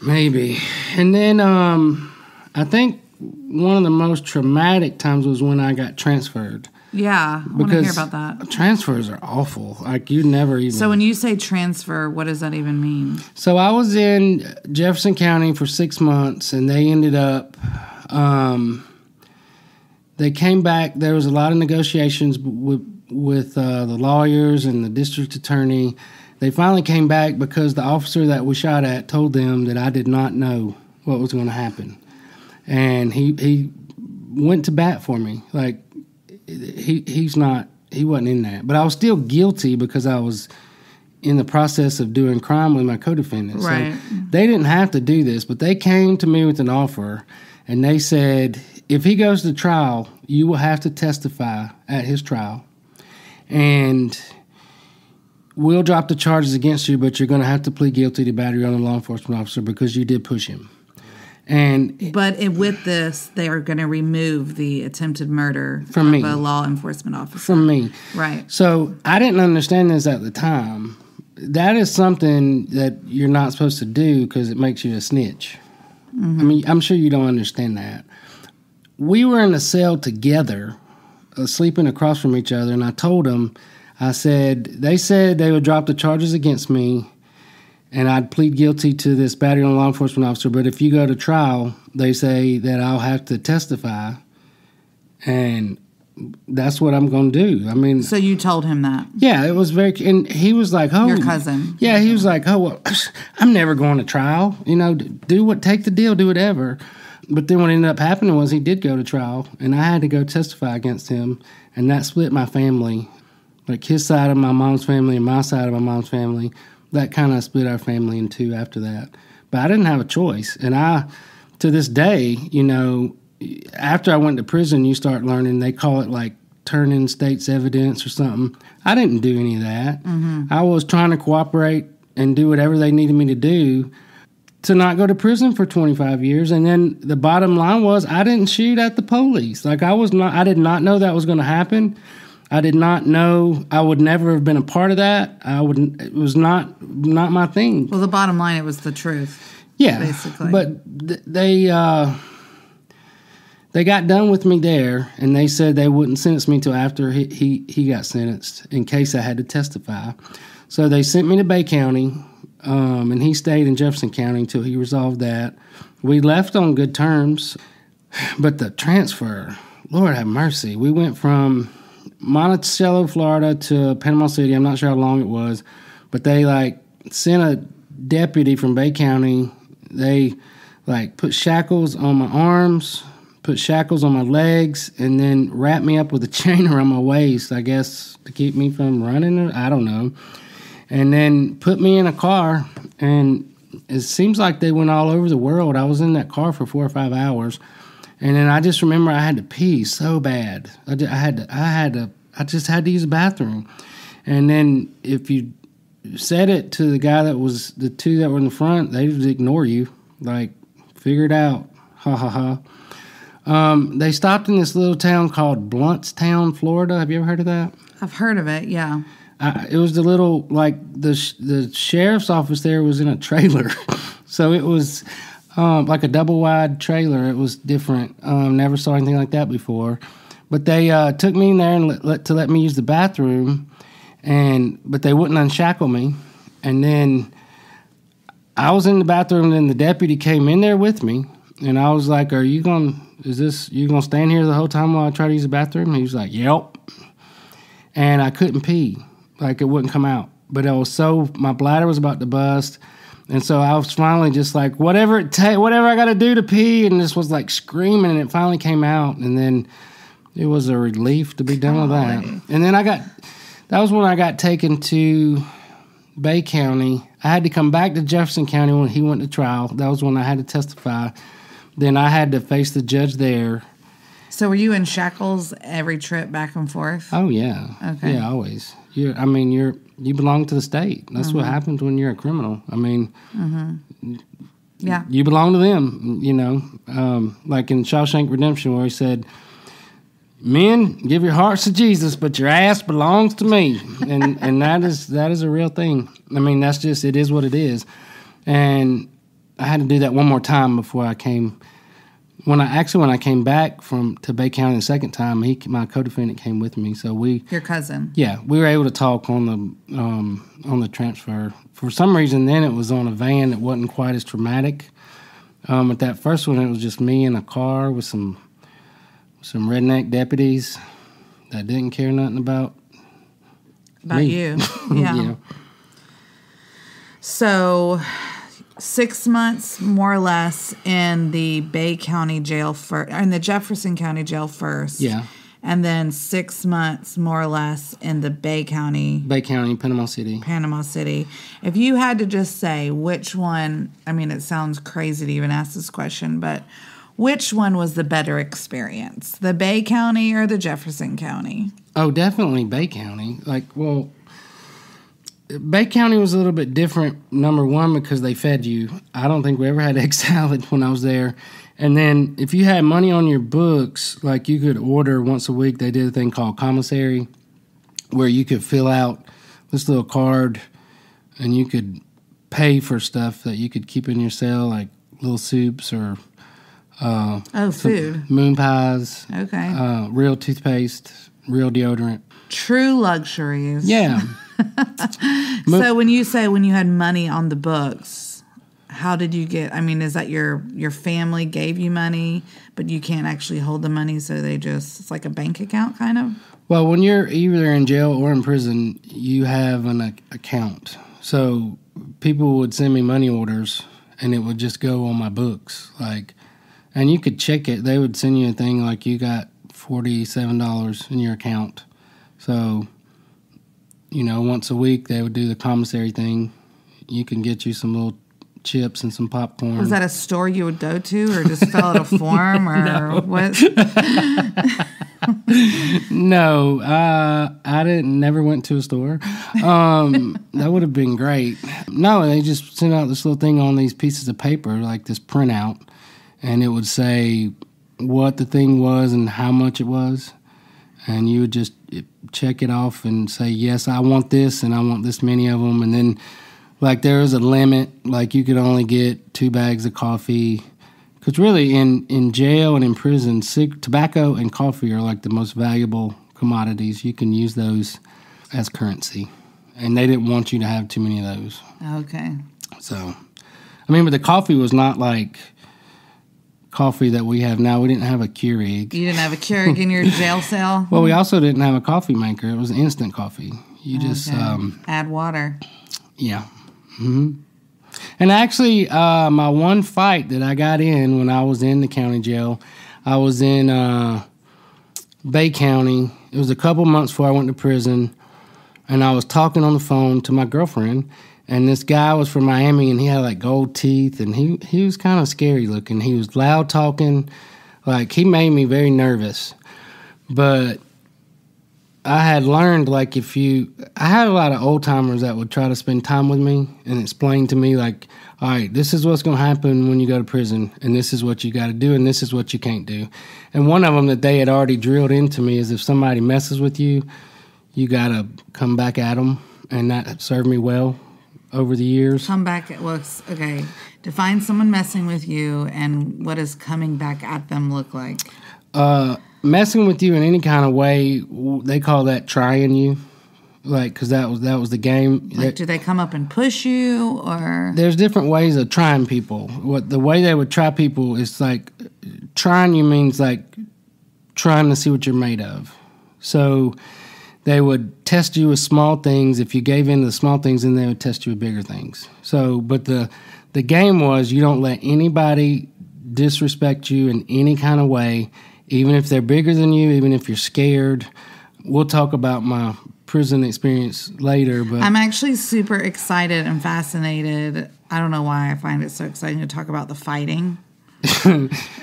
Maybe. And then I think one of the most traumatic times was when I got transferred. Yeah, I want to hear about that. Transfers are awful. Like, you never even... So when you say transfer, what does that even mean? So I was in Jefferson County for 6 months, and they ended up... they came back. There was a lot of negotiations with the lawyers and the district attorney. They finally came back because the officer that we shot at told them that I did not know what was going to happen. And he went to bat for me. Like, he wasn't in that. But I was still guilty because I was in the process of doing crime with my co-defendant. Right. So they didn't have to do this, but they came to me with an offer, and they said, if he goes to trial, you will have to testify at his trial. And we'll drop the charges against you, but you're going to have to plead guilty to battery on a law enforcement officer because you did push him. But with this, they are going to remove the attempted murder from me, a law enforcement officer. From me. Right. So I didn't understand this at the time. That is something that you're not supposed to do because it makes you a snitch. Mm-hmm. I mean, I'm sure you don't understand that. We were in a cell together, sleeping across from each other, and I told them, they said they would drop the charges against me, and I'd plead guilty to this battery on a law enforcement officer, but if you go to trial, they say that I'll have to testify, and that's what I'm going to do. I mean... So you told him that? Yeah, it was very... And he was like, oh... Your cousin. Yeah, he was like, oh, well, I'm never going to trial. Take the deal, do whatever. But then what ended up happening was he did go to trial, and I had to go testify against him, and that split my family. Like, his side of my mom's family and my side of my mom's family, that kind of split our family in two after that. But I didn't have a choice. And to this day, after I went to prison, you start learning, they call it like turning state's evidence or something. I didn't do any of that. Mm-hmm. I was trying to cooperate and do whatever they needed me to do to not go to prison for 25 years. And then the bottom line was I didn't shoot at the police. Like, I did not know that was going to happen. I did not know. I would never have been a part of that. It was not my thing. Well, the bottom line, it was the truth. Yeah, basically. But they got done with me there, and they said they wouldn't sentence me until after he got sentenced in case I had to testify. So they sent me to Bay County, and he stayed in Jefferson County until he resolved that. We left on good terms, but the transfer, Lord have mercy. We went from Monticello, Florida to Panama City. I'm not sure how long it was, but they sent a deputy from Bay County. They put shackles on my arms, put shackles on my legs, and then wrapped me up with a chain around my waist, I guess, to keep me from running. I don't know. And then put me in a car, and it seems like they went all over the world. I was in that car for 4 or 5 hours. And then I just remember I had to pee so bad. I just had to use the bathroom. And then if you said it to the guy that was the two that were in the front, they just ignore you. Figure it out. Ha ha ha. They stopped in this little town called Bluntstown, Florida. Have you ever heard of that? I've heard of it, yeah. It was the little, the sheriff's office there was in a trailer. So it was... like a double-wide trailer. It was different. Never saw anything like that before. But they took me in there and let me use the bathroom, but they wouldn't unshackle me. And then I was in the bathroom, and then the deputy came in there with me, and I was like, you gonna stand here the whole time while I try to use the bathroom? And he was like, yep. And I couldn't pee. Like, it wouldn't come out. But my bladder was about to bust. And so I was finally just like, whatever I got to do to pee. And this was like screaming, and it finally came out. And then it was a relief to be done with that. And then that was when I got taken to Bay County. I had to come back to Jefferson County when he went to trial. That was when I had to testify. Then I had to face the judge there. So were you in shackles every trip back and forth? Oh, yeah. Okay. Yeah, always. You belong to the state. That's what happens when you're a criminal. I mean, yeah, you belong to them, like in Shawshank Redemption, where he said, men, give your hearts to Jesus, but your ass belongs to me. And that is a real thing. I mean, it is what it is. And I had to do that one more time before I came. When I came back to Bay County the second time, my co-defendant came with me. So your cousin. Yeah, we were able to talk on the transfer. For some reason, then it was on a van that wasn't quite as traumatic. At that first one, it was just me in a car with some redneck deputies that didn't care nothing about me. You. Yeah. Yeah. So 6 months, more or less, in the Bay County jail in the Jefferson County jail first. Yeah. And then 6 months, more or less, in the Bay County, Panama City. If you had to just say which one, I mean, it sounds crazy to even ask this question, but which one was the better experience, the Bay County or the Jefferson County? Oh, definitely Bay County. Bay County was a little bit different, number one, because they fed you. I don't think we ever had egg salad when I was there. And then if you had money on your books, like you could order once a week, they did a thing called commissary, where you could fill out this little card and you could pay for stuff that you could keep in your cell, like little soups or food. Moon pies. Okay. Real toothpaste, real deodorant. True luxuries. Yeah. So when you had money on the books, how did you get, I mean, is that your family gave you money, but you can't actually hold the money, so it's like a bank account kind of? Well, when you're either in jail or in prison, you have an account. So people would send me money orders, and it would just go on my books. And you could check it. They would send you a thing like you got $47 in your account. So, once a week they would do the commissary thing. You can get you some little chips and some popcorn. Was that a store you would go to, or just fill out a form, or no. what? No, I never went to a store. That would have been great. No, they just sent out this little thing on these pieces of paper, like this printout, and it would say what the thing was and how much it was. And you would just check it off and say, yes, I want this, and I want this many of them. And then, there was a limit. You could only get 2 bags of coffee. Because really, in jail and in prison, tobacco and coffee are, the most valuable commodities. You can use those as currency. And they didn't want you to have too many of those. Okay. So, but the coffee was not like coffee that we have now. We didn't have a Keurig. You didn't have a Keurig in your jail cell? Well, we also didn't have a coffee maker. It was instant coffee. You just add water. Yeah. Mm-hmm. And actually, my one fight that I got in when I was in the county jail, I was in Bay County. It was a couple months before I went to prison, and I was talking on the phone to my girlfriend. And this guy was from Miami, and he had gold teeth, and he was kind of scary looking. He was loud talking, he made me very nervous. But I had learned I had a lot of old timers that would try to spend time with me and explain to me all right, this is what's going to happen when you go to prison, and this is what you got to do, and this is what you can't do. And one of them that they had already drilled into me is if somebody messes with you, you got to come back at them, and that served me well over the years. Come back okay. Define someone messing with you, and what does coming back at them look like? messing with you in any kind of way, they call that trying you. Like, because that was the game. Like, do they come up and push you, or? There's different ways of trying people. The way they would try people is like, trying you means like trying to see what you're made of. So they would test you with small things. If you gave in to the small things, then they would test you with bigger things. So, but the game was, you don't let anybody disrespect you in any kind of way, even if they're bigger than you, even if you're scared. We'll talk about my prison experience later, but I'm actually super excited and fascinated. I don't know why I find it so exciting to talk about the fighting.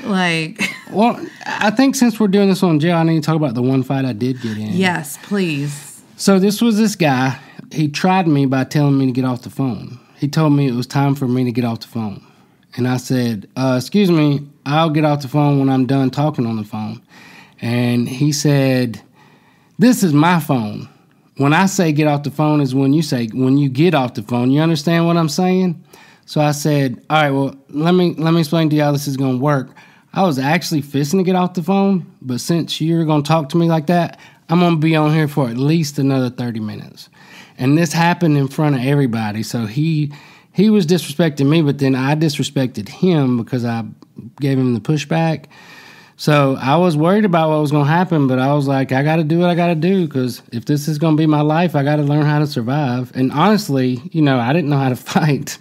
Well, I think since we're doing this on jail, I need to talk about the one fight I did get in. Yes, please. So this was this guy. He tried me by telling me to get off the phone. He told me it was time for me to get off the phone. And I said, excuse me, I'll get off the phone when I'm done talking on the phone. And he said, this is my phone. When I say get off the phone is when you get off the phone. You understand what I'm saying? So I said, all right, well, let me explain to you how this is going to work. I was actually fixing to get off the phone, but since you're going to talk to me like that, I'm going to be on here for at least another 30 minutes. And this happened in front of everybody. So he was disrespecting me, but then I disrespected him because I gave him the pushback. So I was worried about what was going to happen, but I was like, I got to do what I got to do, because if this is going to be my life, I got to learn how to survive. And honestly, I didn't know how to fight.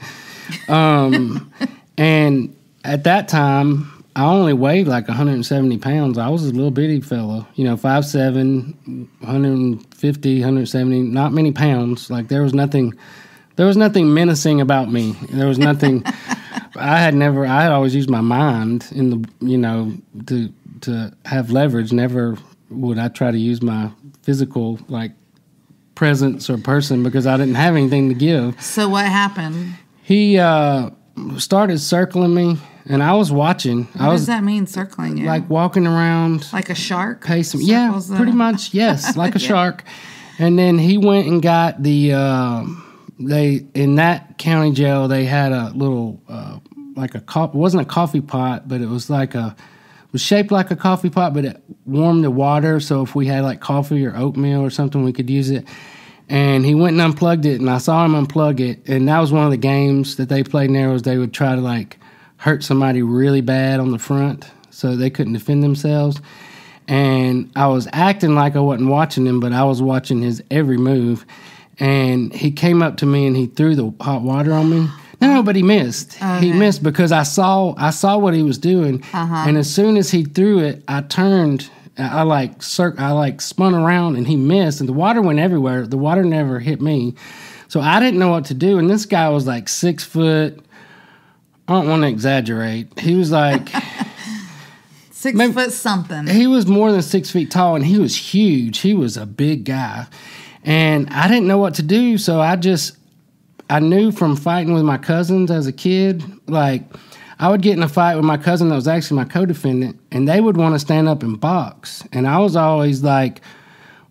And at that time, I only weighed like 170 pounds. I was a little bitty fella, 5'7", 150, 170, not many pounds. Like there was nothing menacing about me. There was nothing. I had always used my mind to have leverage. Never would I try to use my physical like presence or person, because I didn't have anything to give. So what happened? He started circling me, and I was watching. What does that mean, circling you? Like walking around. Like a shark? Pacing. Yeah, pretty much, yes, like a shark. And then he went and got in that county jail, they had a little, it wasn't a coffee pot, but it was was shaped like a coffee pot, but it warmed the water, so if we had like coffee or oatmeal or something, we could use it. And he went and unplugged it, and I saw him unplug it. And that was one of the games that they played in there, was they would try to like hurt somebody really bad on the front so they couldn't defend themselves. And I was acting like I wasn't watching him, but I was watching his every move. And he came up to me and he threw the hot water on me. No, but he missed. Okay. He missed because I saw what he was doing. Uh-huh. And as soon as he threw it, I turned. I spun around and he missed, and the water went everywhere. The water never hit me. So I didn't know what to do. And this guy was like 6 foot. I don't want to exaggerate. He was like 6 foot something. He was more than 6 feet tall, and he was huge. He was a big guy. And I didn't know what to do. So I knew from fighting with my cousins as a kid, like I would get in a fight with my cousin that was actually my co-defendant, and they would want to stand up and box. And I was always like,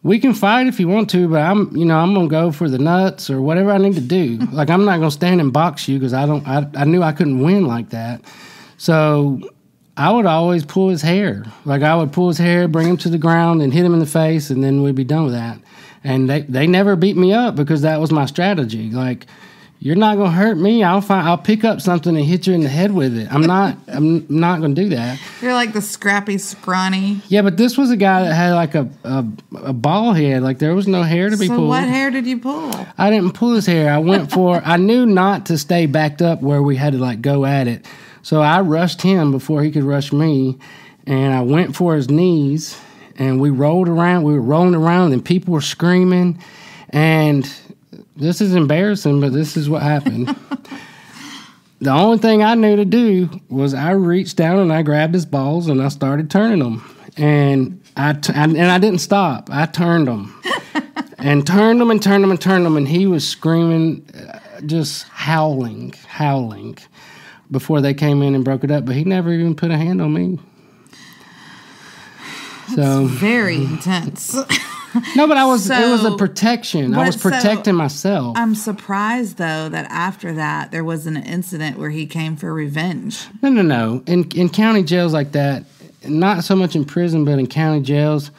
we can fight if you want to, but I'm going to go for the nuts or whatever I need to do. Like, I'm not going to stand and box you, because I knew I couldn't win like that. So I would always pull his hair. Like, I would pull his hair, bring him to the ground, and hit him in the face, and then we'd be done with that. And they never beat me up, because that was my strategy. Like, you're not going to hurt me. I'll pick up something and hit you in the head with it. I'm not going to do that. You're like the scrappy, scrawny. Yeah, but this was a guy that had like a ball head. Like, there was no hair to be pulled. So what hair did you pull? I didn't pull his hair. I knew not to stay backed up where we had to like go at it. So I rushed him before he could rush me, and I went for his knees, and we rolled around. We were rolling around, and people were screaming, and this is embarrassing, but this is what happened. The only thing I knew to do was I reached down and I grabbed his balls and I started turning them. And I didn't stop. I turned them. And turned them and turned them and turned them. And he was screaming, just howling before they came in and broke it up. But he never even put a hand on me. That's very intense. No, but it was a protection. I was protecting myself. I'm surprised, though, that after that, there was an incident where he came for revenge. No. In county jails like that, not so much in prison, but in county jails,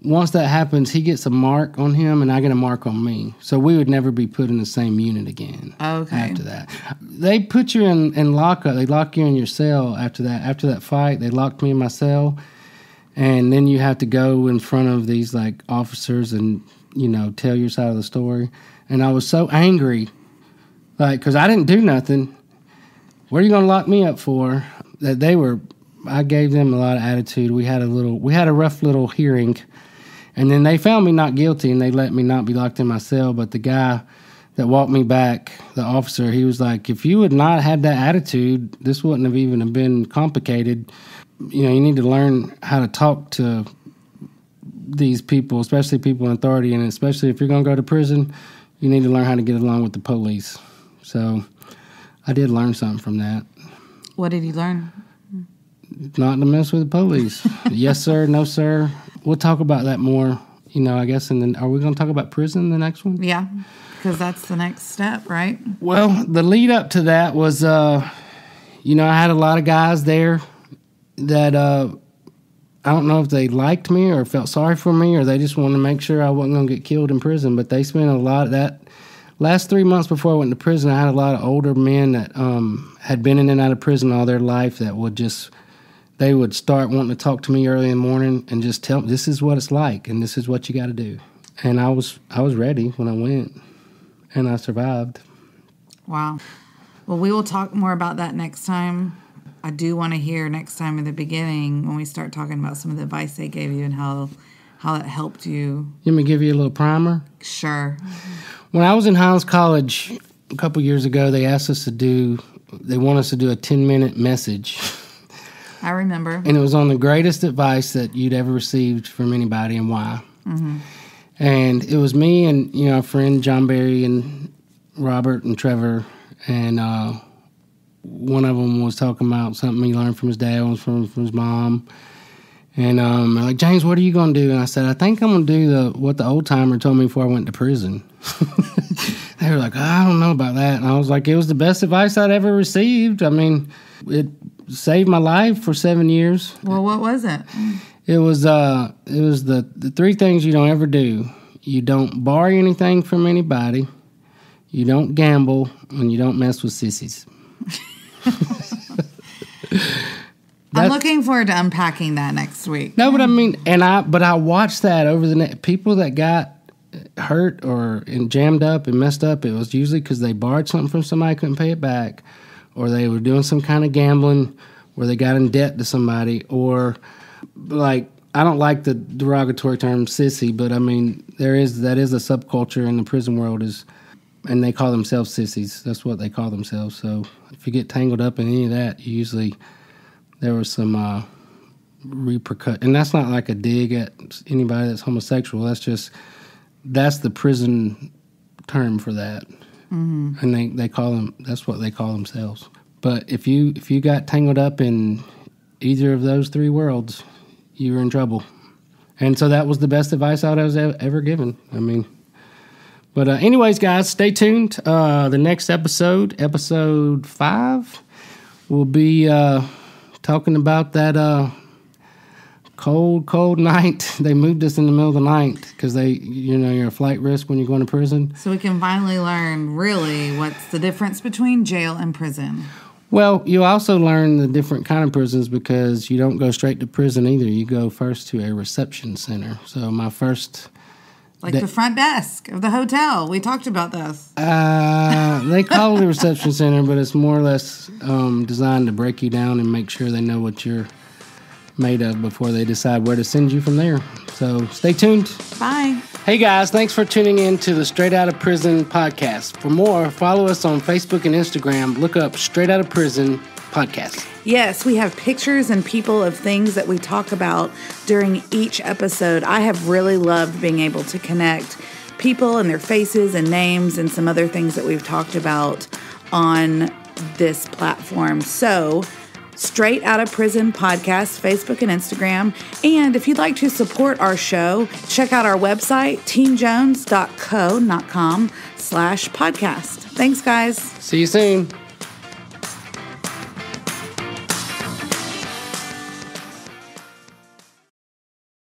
once that happens, he gets a mark on him and I get a mark on me. So we would never be put in the same unit again after that. They put you in lockup. They lock you in your cell after that. After that fight, they locked me in my cell. And then you have to go in front of these like officers and, tell your side of the story. And I was so angry, because I didn't do nothing. What are you going to lock me up for? That I gave them a lot of attitude. We had a rough little hearing. And then they found me not guilty, and they let me not be locked in my cell. But the guy that walked me back, the officer, he was like, if you had not had that attitude, this wouldn't have even been complicated. You need to learn how to talk to these people, especially people in authority, and especially if you're going to go to prison, you need to learn how to get along with the police. So I did learn something from that. What did you learn? Not to mess with the police. Yes, sir. No, sir. We'll talk about that more, I guess. And then, are we going to talk about prison the next one? Yeah, because that's the next step, right? Well, the lead up to that was, I had a lot of guys there that I don't know if they liked me or felt sorry for me or they just wanted to make sure I wasn't going to get killed in prison. But they spent a lot of that. Last 3 months before I went to prison, I had a lot of older men that had been in and out of prison all their life that they would start wanting to talk to me early in the morning and just tell me, this is what it's like and this is what you got to do. And I was ready when I went, and I survived. Wow. Well, we will talk more about that next time. I do want to hear next time in the beginning when we start talking about some of the advice they gave you and how that helped you. You want me to give you a little primer? Sure. When I was in Highlands College a couple years ago, they want us to do a 10-minute message. I remember. And it was on the greatest advice that you'd ever received from anybody and why. Mm-hmm. And it was me and, our friend John Barry and Robert and Trevor. And one of them was talking about something he learned from his dad, one was from his mom. And I'm like, James, what are you going to do? And I said, I think I'm going to do what the old timer told me before I went to prison. They were like, I don't know about that. And I was like, it was the best advice I'd ever received. I mean, it saved my life for 7 years. Well, what was it? It was the 3 things you don't ever do. You don't borrow anything from anybody. You don't gamble, and you don't mess with sissies. I'm looking forward to unpacking that next week. No, but I mean, I watched that over the people that got hurt or jammed up and messed up. It was usually because they borrowed something from somebody, couldn't pay it back, or they were doing some kind of gambling where they got in debt to somebody, or like, I don't like the derogatory term sissy, but I mean, that is a subculture in the prison world and they call themselves sissies. That's what they call themselves. So if you get tangled up in any of that, usually there was some repercussion. And that's not like a dig at anybody that's homosexual. That's the prison term for that. Mm-hmm. And they call them, that's what they call themselves. But if you got tangled up in either of those 3 worlds, you were in trouble. And so that was the best advice I was ever given. I mean, but anyways, guys, stay tuned. The next episode 5, we'll be talking about that cold night. They moved us in the middle of the night because you're a flight risk when you're going to prison. So we can finally learn really what's the difference between jail and prison. Well, you also learn the different kind of prisons because you don't go straight to prison either. You go first to a reception center. So my first... the front desk of the hotel. We talked about this. They call it a reception center, but it's more or less designed to break you down and make sure they know what you're made of before they decide where to send you from there. So stay tuned. Bye. Hey guys, thanks for tuning in to the Straight Outta Prison podcast. For more, follow us on Facebook and Instagram. Look up Straight Outta Prison podcast. Yes, we have pictures and people of things that we talk about during each episode. I have really loved being able to connect people and their faces and names and some other things that we've talked about on this platform. So, Straight Outta Prison podcast, Facebook and Instagram. And if you'd like to support our show, check out our website, teamjones.co.com/podcast. Thanks, guys. See you soon.